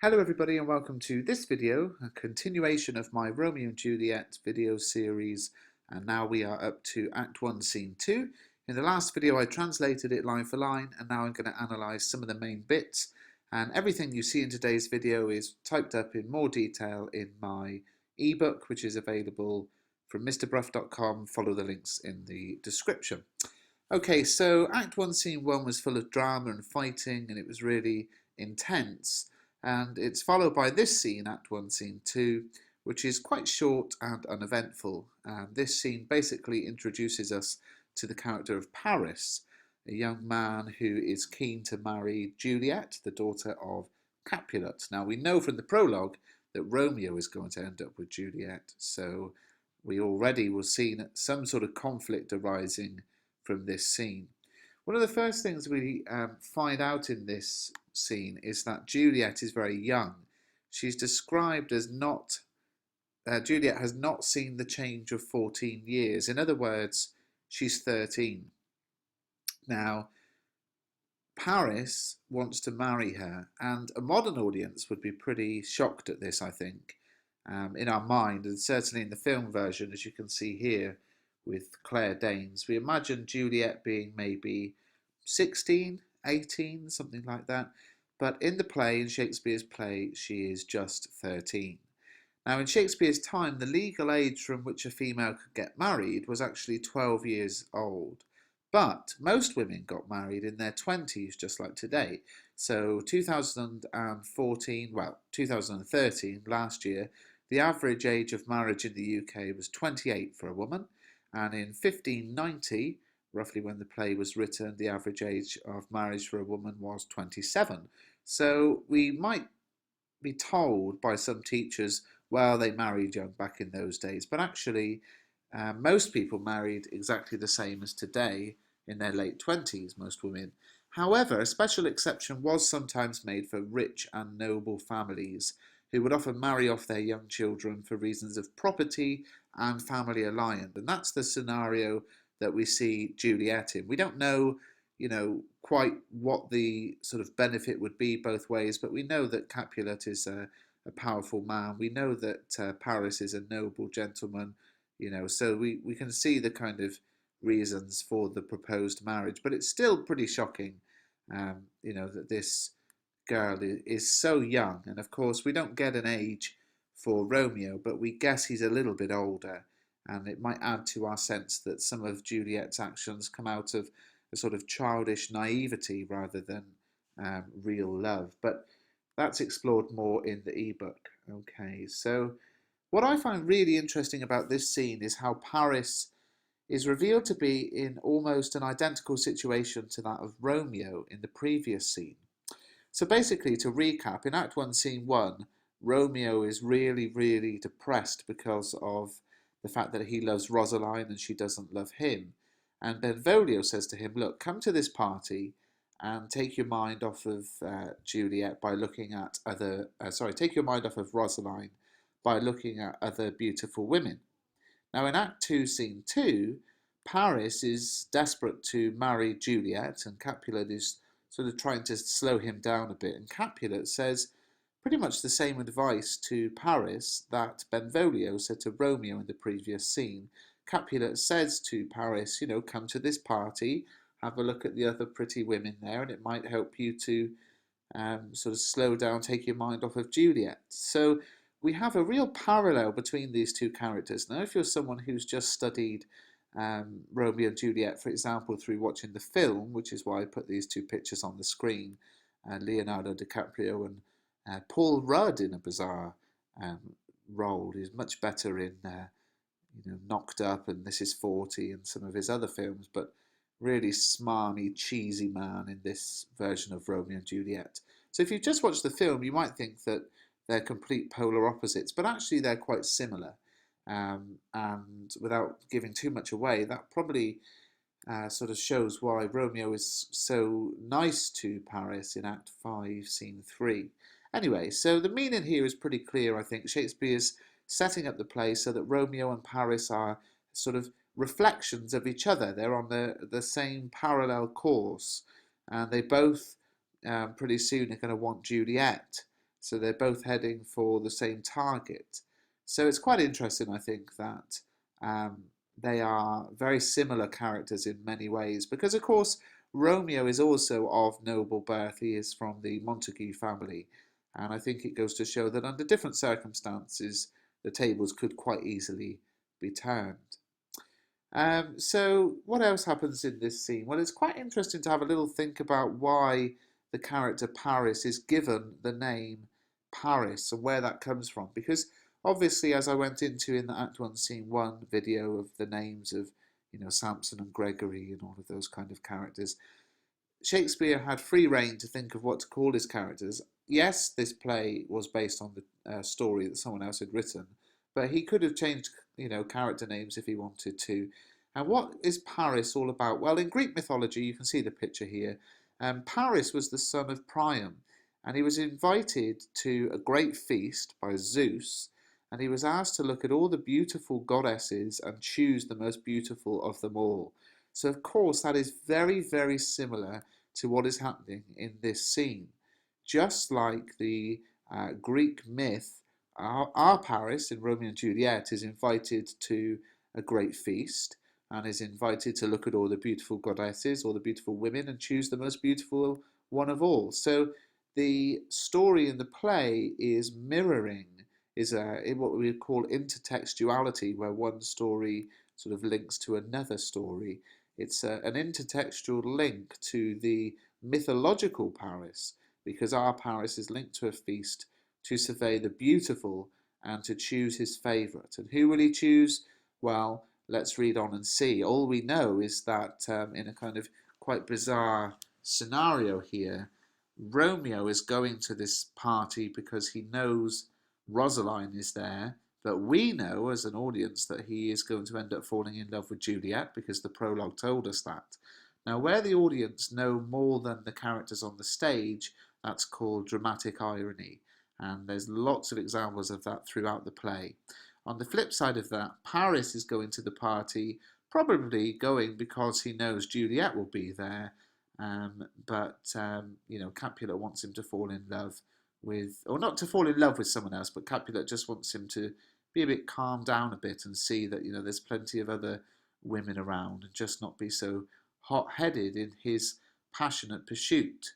Hello everybody and welcome to this video, a continuation of my Romeo and Juliet video series, and now we are up to Act 1 Scene 2. In the last video I translated it line for line, and now I'm going to analyse some of the main bits, and everything you see in today's video is typed up in more detail in my ebook, which is available from mrbruff.com. Follow the links in the description. Okay, so Act 1 Scene 1 was full of drama and fighting, and it was really intense. And it's followed by this scene, Act 1, Scene 2, which is quite short and uneventful. And this scene basically introduces us to the character of Paris, a young man who is keen to marry Juliet, the daughter of Capulet. Now, we know from the prologue that Romeo is going to end up with Juliet, so we already will see some sort of conflict arising from this scene. One of the first things we find out in this scene is that Juliet is very young. She's described as not, Juliet has not seen the change of 14 years. In other words, she's 13. Now, Paris wants to marry her, and a modern audience would be pretty shocked at this, I think, in our mind, and certainly in the film version, as you can see here with Claire Danes. We imagine Juliet being maybe 16, 18, something like that. But in the play, in Shakespeare's play, she is just 13. Now, in Shakespeare's time, the legal age from which a female could get married was actually 12 years old. But most women got married in their 20s, just like today. So 2014, well, 2013, last year, the average age of marriage in the UK was 28 for a woman. And in 1590, roughly when the play was written, the average age of marriage for a woman was 27. So we might be told by some teachers, well, they married young back in those days, but actually most people married exactly the same as today in their late 20s, most women. However, a special exception was sometimes made for rich and noble families who would often marry off their young children for reasons of property and family alliance. And that's the scenario that we see Juliet in. We don't know, quite what the sort of benefit would be both ways, but we know that Capulet is a powerful man. We know that Paris is a noble gentleman, so we can see the kind of reasons for the proposed marriage. But it's still pretty shocking, that this girl is so young. And of course, we don't get an age for Romeo, but we guess he's a little bit older. And it might add to our sense that some of Juliet's actions come out of a sort of childish naivety rather than real love. But that's explored more in the ebook. Okay, so what I find really interesting about this scene is how Paris is revealed to be in almost an identical situation to that of Romeo in the previous scene. So basically, to recap, in Act 1, Scene 1, Romeo is really, really depressed because of the fact that he loves Rosaline and she doesn't love him. And Benvolio says to him, look, come to this party and take your mind off of Juliet by looking at take your mind off of Rosaline by looking at other beautiful women. Now in Act 2, Scene 2, Paris is desperate to marry Juliet, and Capulet is sort of trying to slow him down a bit. And Capulet says pretty much the same advice to Paris that Benvolio said to Romeo in the previous scene. Capulet says to Paris, come to this party, have a look at the other pretty women there, and it might help you to sort of slow down, take your mind off of Juliet. So we have a real parallel between these two characters. Now, if you're someone who's just studied Romeo and Juliet, for example, through watching the film, which is why I put these two pictures on the screen, Leonardo DiCaprio and Paul Rudd in a bizarre role. He's much better in Knocked Up and This Is 40 and some of his other films, but really smarmy, cheesy man in this version of Romeo and Juliet. So if you just watch the film, you might think that they're complete polar opposites, but actually they're quite similar. And without giving too much away, that probably sort of shows why Romeo is so nice to Paris in Act 5, Scene 3. Anyway, so the meaning here is pretty clear, I think. Shakespeare's setting up the play so that Romeo and Paris are sort of reflections of each other. They're on the same parallel course, and they both pretty soon are going to want Juliet. So they're both heading for the same target. So it's quite interesting, I think, that um, they are very similar characters in many ways, because, of course, Romeo is also of noble birth. He is from the Montague family. And I think it goes to show that under different circumstances, the tables could quite easily be turned. So what else happens in this scene? Well, it's quite interesting to have a little think about why the character Paris is given the name Paris and where that comes from. Because obviously, as I went into in the Act 1 Scene 1 video of the names of, Samson and Gregory and all of those kind of characters, Shakespeare had free rein to think of what to call his characters. Yes, this play was based on the story that someone else had written, but he could have changed, character names if he wanted to. And what is Paris all about? Well, in Greek mythology, you can see the picture here. Paris was the son of Priam, and he was invited to a great feast by Zeus, and he was asked to look at all the beautiful goddesses and choose the most beautiful of them all. So, of course, that is very, very similar to what is happening in this scene. Just like the Greek myth, our Paris in Romeo and Juliet is invited to a great feast and is invited to look at all the beautiful goddesses, all the beautiful women, and choose the most beautiful one of all. So the story in the play is mirroring, is what we would call intertextuality, where one story sort of links to another story. It's an intertextual link to the mythological Paris, because our Paris is linked to a feast to survey the beautiful and to choose his favourite. And who will he choose? Well, let's read on and see. All we know is that in a kind of quite bizarre scenario here, Romeo is going to this party because he knows Rosaline is there, but we know as an audience that he is going to end up falling in love with Juliet because the prologue told us that. Now, where the audience know more than the characters on the stage, that's called dramatic irony. And there's lots of examples of that throughout the play. On the flip side of that, Paris is going to the party, probably going because he knows Juliet will be there. But Capulet wants him to fall in love with, or not to fall in love with someone else, but Capulet just wants him to be a bit calmed down a bit and see that, there's plenty of other women around and just not be so hot-headed in his passionate pursuit.